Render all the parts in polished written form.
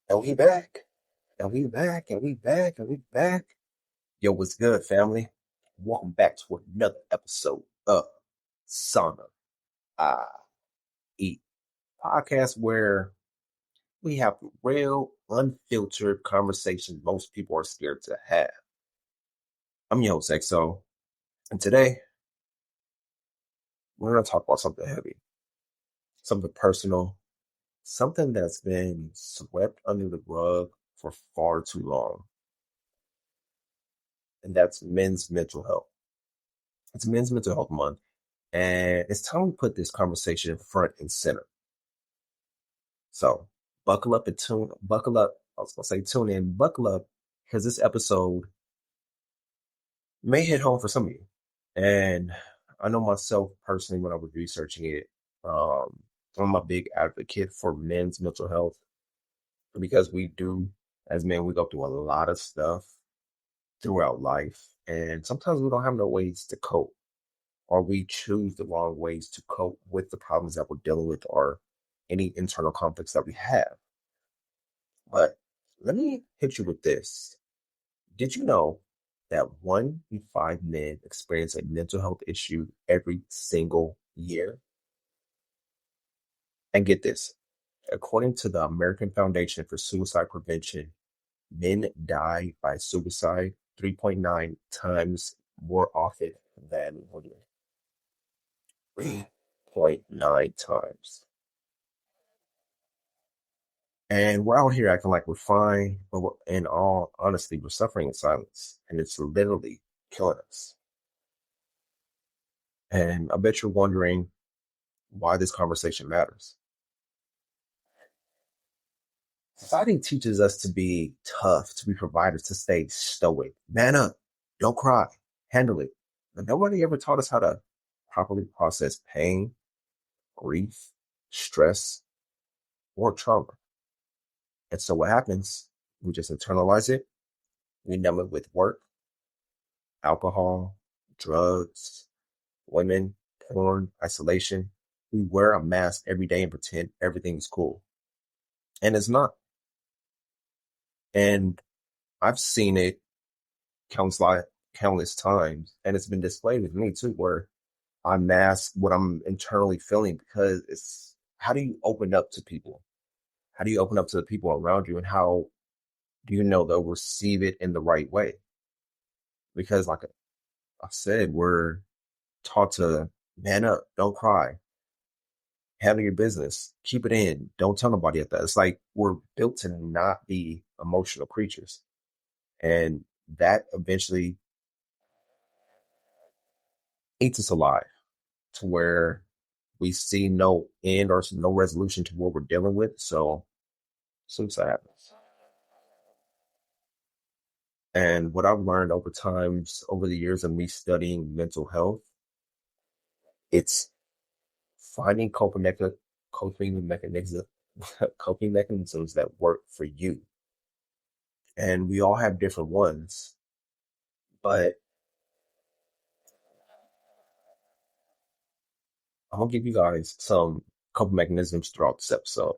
And we back. And we back. And we back. And we back. Yo, what's good, family? Welcome back to another episode of Sauna IE podcast where we have real, unfiltered conversation most people are scared to have. I'm your host, XO, and today we're going to talk about something heavy, something personal, something that's been swept under the rug for far too long, and that's men's mental health. It's Men's Mental Health Month, and it's time we put this conversation front and center. So buckle up and buckle up. I was gonna say tune in, buckle up, because this episode may hit home for some of you. And I know myself personally when I was researching it, I'm a big advocate for men's mental health because we do, as men, we go through a lot of stuff throughout life, and sometimes we don't have no ways to cope, or we choose the wrong ways to cope with the problems that we're dealing with or any internal conflicts that we have. But let me hit you with this. Did you know that 1 in 5 men experience a mental health issue every single year? And get this, according to the American Foundation for Suicide Prevention, men die by suicide 3.9 times more often than women. 3.9 times. And we're out here acting like we're fine, but in all honesty, we're suffering in silence, and it's literally killing us. And I bet you're wondering why this conversation matters. Society teaches us to be tough, to be providers, to stay stoic. Man up, don't cry, handle it. But nobody ever taught us how to properly process pain, grief, stress, or trauma. And so what happens? We just internalize it, we numb it with work, alcohol, drugs, women, porn, isolation. We wear a mask every day and pretend everything's cool. And it's not. And I've seen it countless times, and it's been displayed with me too, where I mask what I'm internally feeling because it's how do you open up to people? How do you open up to the people around you, and how do you know they'll receive it in the right way? Because, like I said, we're taught to man up, don't cry, handle your business, keep it in, don't tell nobody at that. It's like we're built to not be emotional creatures. And that eventually eats us alive to where we see no end or no resolution to what we're dealing with. So suicide happens. And what I've learned over the years of me studying mental health, it's finding coping mechanisms, coping mechanisms that work for you. And we all have different ones, but I'm gonna give you guys some coping mechanisms throughout this episode.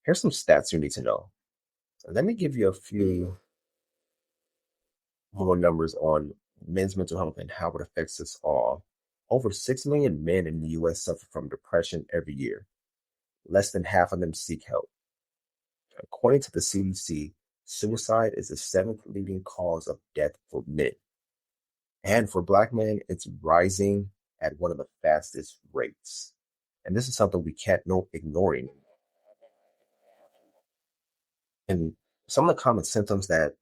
Here's some stats you need to know. Let me give you a few more numbers on men's mental health and how it affects us all. Over 6 million men in the US suffer from depression every year. Less than half of them seek help. According to the CDC, suicide is the seventh leading cause of death for men. And for Black men, it's rising at one of the fastest rates. And this is something we can't ignore anymore. And some of the common symptoms that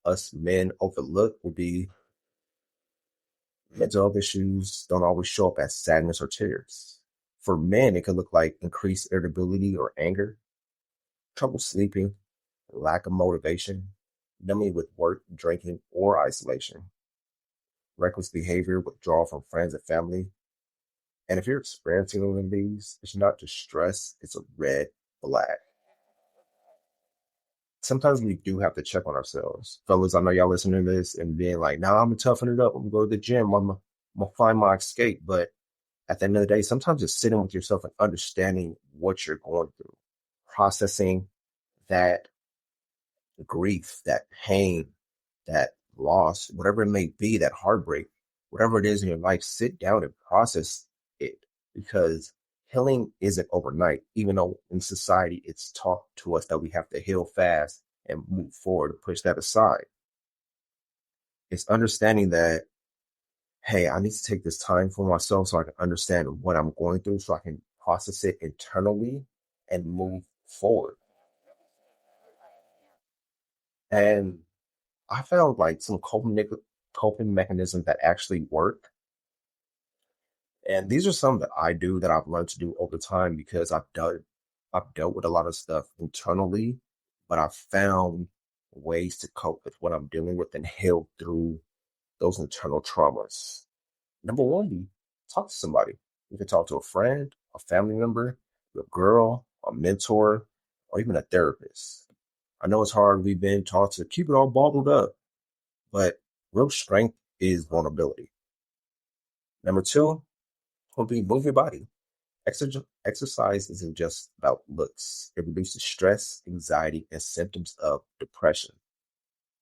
us men overlook would be mental health issues don't always show up as sadness or tears. For men, it could look like increased irritability or anger, trouble sleeping, lack of motivation, numbing with work, drinking, or isolation, reckless behavior, withdrawal from friends and family. And if you're experiencing one of these, it's not just stress, it's a red flag. Sometimes we do have to check on ourselves. Fellas, I know y'all listening to this and being like, nah, I'm gonna toughen it up. I'm gonna go to the gym. I'm gonna find my escape. But at the end of the day, sometimes just sitting with yourself and understanding what you're going through, processing that grief, that pain, that loss, whatever it may be, that heartbreak, whatever it is in your life, sit down and process it because healing isn't overnight, even though in society it's taught to us that we have to heal fast and move forward and push that aside. It's understanding that, hey, I need to take this time for myself so I can understand what I'm going through so I can process it internally and move forward. And I found like some coping mechanisms that actually work. And these are some that I do that I've learned to do over time because I've dealt with a lot of stuff internally, but I've found ways to cope with what I'm dealing with and heal through those internal traumas. Number one, you talk to somebody. You can talk to a friend, a family member, a girl, a mentor, or even a therapist. I know it's hard. We've been taught to keep it all bottled up, but real strength is vulnerability. Number two will be move your body. Exercise isn't just about looks. It reduces stress, anxiety, and symptoms of depression.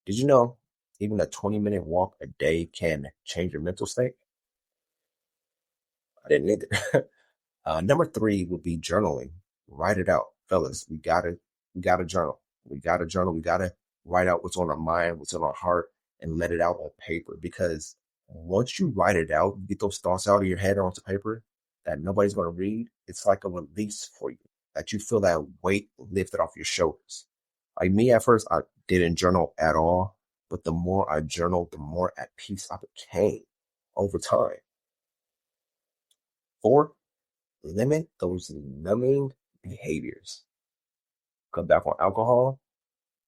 Did you know even a 20-minute walk a day can change your mental state? I didn't either. Number three would be journaling. Write it out, fellas. We gotta journal. We gotta journal. We gotta write out what's on our mind, what's on our heart, and let it out on paper. Because once you write it out, you get those thoughts out of your head onto paper that nobody's gonna read. It's like a release for you. That you feel that weight lifted off your shoulders. Like me at first, I didn't journal at all, but the more I journaled, the more at peace I became over time. Four, limit those numbing behaviors. Cut back on alcohol,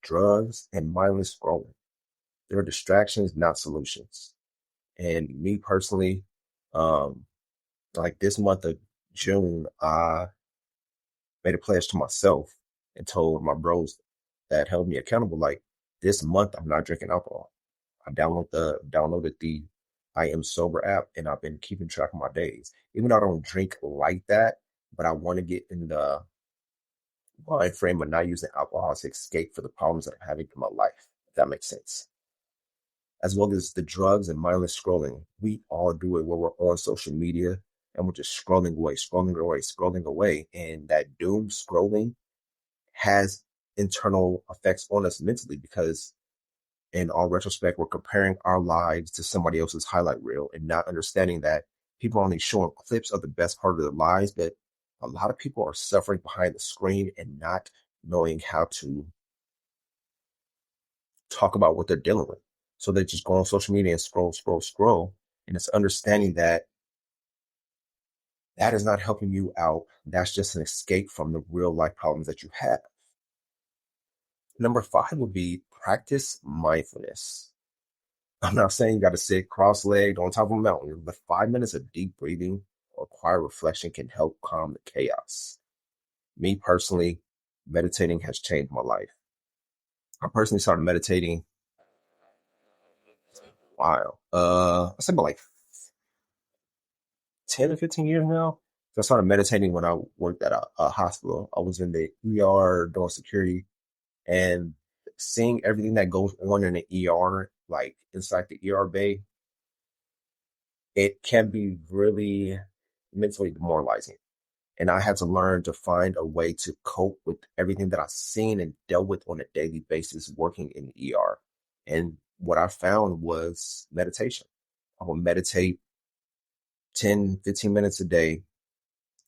drugs, and mindless scrolling. They're distractions, not solutions. And me personally, um, like this month of June, I made a pledge to myself and told my bros that held me accountable. Like this month, I'm not drinking alcohol. I downloaded the I Am Sober app, and I've been keeping track of my days. Even though I don't drink like that, but I want to get in the mind frame of not using alcohol to escape for the problems that I'm having in my life, if that makes sense. As well as the drugs and mindless scrolling. We all do it where we're on social media and we're just scrolling away, scrolling away, scrolling away. And that doom scrolling has internal effects on us mentally because in all retrospect, we're comparing our lives to somebody else's highlight reel and not understanding that people are only showing clips of the best part of their lives, but a lot of people are suffering behind the screen and not knowing how to talk about what they're dealing with. So they just go on social media and scroll, scroll, scroll. And it's understanding that that is not helping you out. That's just an escape from the real life problems that you have. Number five would be practice mindfulness. I'm not saying you got to sit cross-legged on top of a mountain, but 5 minutes of deep breathing or quiet reflection can help calm the chaos. Me personally, meditating has changed my life. I personally started meditating, wow, I say about like 10 or 15 years now. So I started meditating when I worked at a hospital. I was in the ER doing security and seeing everything that goes on in the ER, like inside the ER bay, it can be really mentally demoralizing. And I had to learn to find a way to cope with everything that I've seen and dealt with on a daily basis working in the ER. And what I found was meditation. I will meditate 10, 15 minutes a day,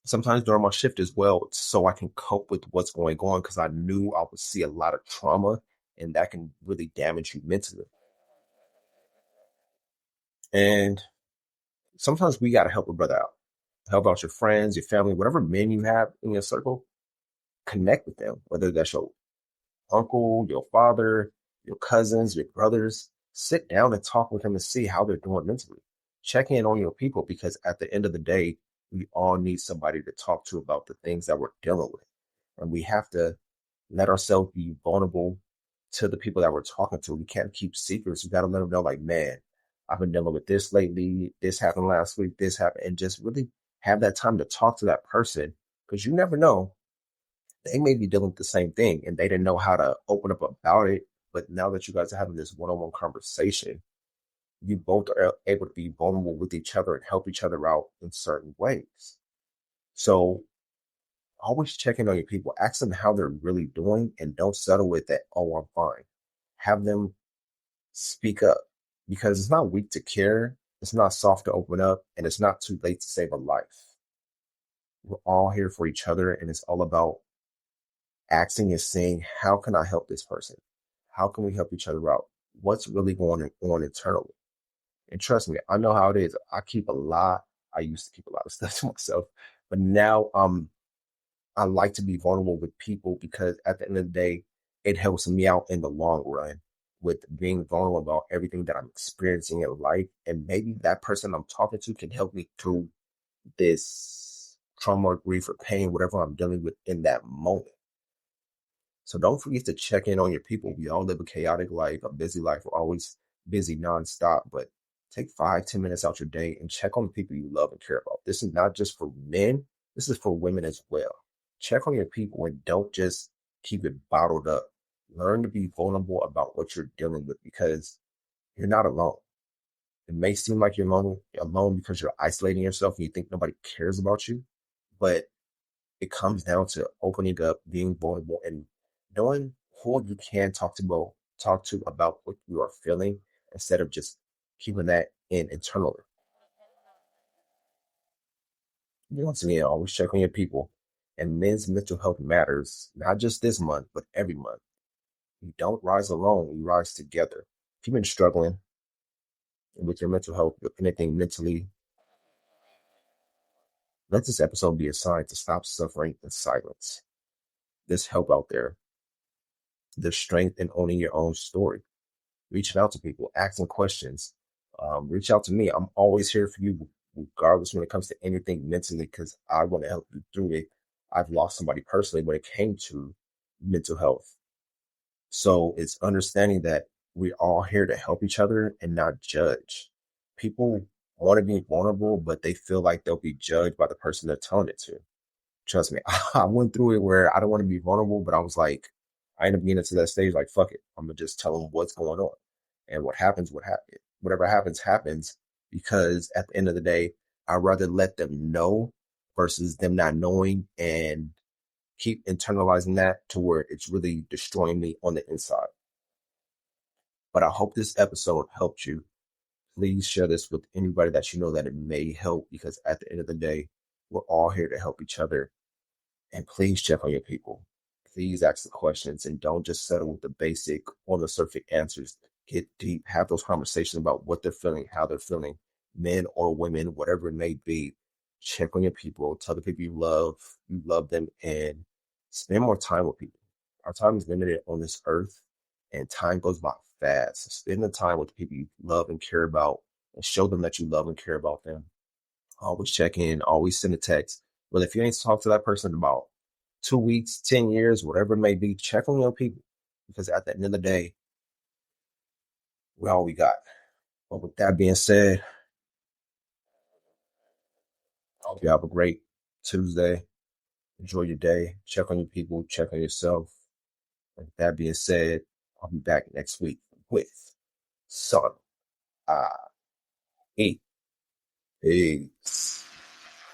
sometimes during my shift as well, so I can cope with what's going on because I knew I would see a lot of trauma and that can really damage you mentally. And sometimes we got to help a brother out. Help out your friends, your family, whatever men you have in your circle, connect with them, whether that's your uncle, your father, your cousins, your brothers. Sit down and talk with them and see how they're doing mentally. Check in on your people because at the end of the day, we all need somebody to talk to about the things that we're dealing with. And we have to let ourselves be vulnerable to the people that we're talking to. We can't keep secrets. We got to let them know, like, man, I've been dealing with this lately. This happened last week. This happened. And just really have that time to talk to that person because you never know they may be dealing with the same thing and they didn't know how to open up about it. But now that you guys are having this one-on-one conversation, you both are able to be vulnerable with each other and help each other out in certain ways. So always check in on your people, ask them how they're really doing, and don't settle with that, oh, I'm fine. Have them speak up because it's not weak to care, it's not soft to open up, and it's not too late to save a life. We're all here for each other, and it's all about asking and saying, how can I help this person? How can we help each other out? What's really going on internally? And trust me, I know how it is. I keep a lot. I used to keep a lot of stuff to myself, but now I like to be vulnerable with people because at the end of the day, it helps me out in the long run with being vulnerable about everything that I'm experiencing in life. And maybe that person I'm talking to can help me through this trauma or grief or pain, whatever I'm dealing with in that moment. So don't forget to check in on your people. We all live a chaotic life, a busy life. We're always busy nonstop, but take 5, 10 minutes out your day and check on the people you love and care about. This is not just for men. This is for women as well. Check on your people and don't just keep it bottled up. Learn to be vulnerable about what you're dealing with because you're not alone. It may seem like you're alone because you're isolating yourself and you think nobody cares about you, but it comes down to opening up, being vulnerable, and knowing who you can talk to about what you are feeling instead of just keeping that in internally. Once again, always check on your people. And men's mental health matters, not just this month, but every month. You don't rise alone, you rise together. If you've been struggling with your mental health, with anything mentally, let this episode be a sign to stop suffering in silence. There's help out there. There's strength in owning your own story. Reaching out to people, asking questions. Reach out to me. I'm always here for you, regardless when it comes to anything mentally, because I want to help you through it. I've lost somebody personally when it came to mental health. So it's understanding that we're all here to help each other and not judge. People want to be vulnerable, but they feel like they'll be judged by the person they're telling it to. Trust me, I went through it where I don't want to be vulnerable, but I was like, I ended up getting into that stage like, fuck it. I'm gonna just tell them what's going on. And what happens, whatever happens, happens. Because at the end of the day, I'd rather let them know versus them not knowing and keep internalizing that to where it's really destroying me on the inside. But I hope this episode helped you. Please share this with anybody that you know that it may help because at the end of the day, we're all here to help each other. And please check on your people. Please ask the questions and don't just settle with the basic on the surface answers. Get deep, have those conversations about what they're feeling, how they're feeling, men or women, whatever it may be. Check on your people. Tell the people you love them, and spend more time with people. Our time is limited on this earth, and time goes by fast. So spend the time with the people you love and care about, and show them that you love and care about them. Always check in, always send a text. Well, if you ain't talked to that person in about 2 weeks, 10 years, whatever it may be, check on your people because at the end of the day, we're all we got. But with that being said, I hope you have a great Tuesday. Enjoy your day. Check on your people, check on yourself. And with that being said, I'll be back next week with SAUNAIE. Peace.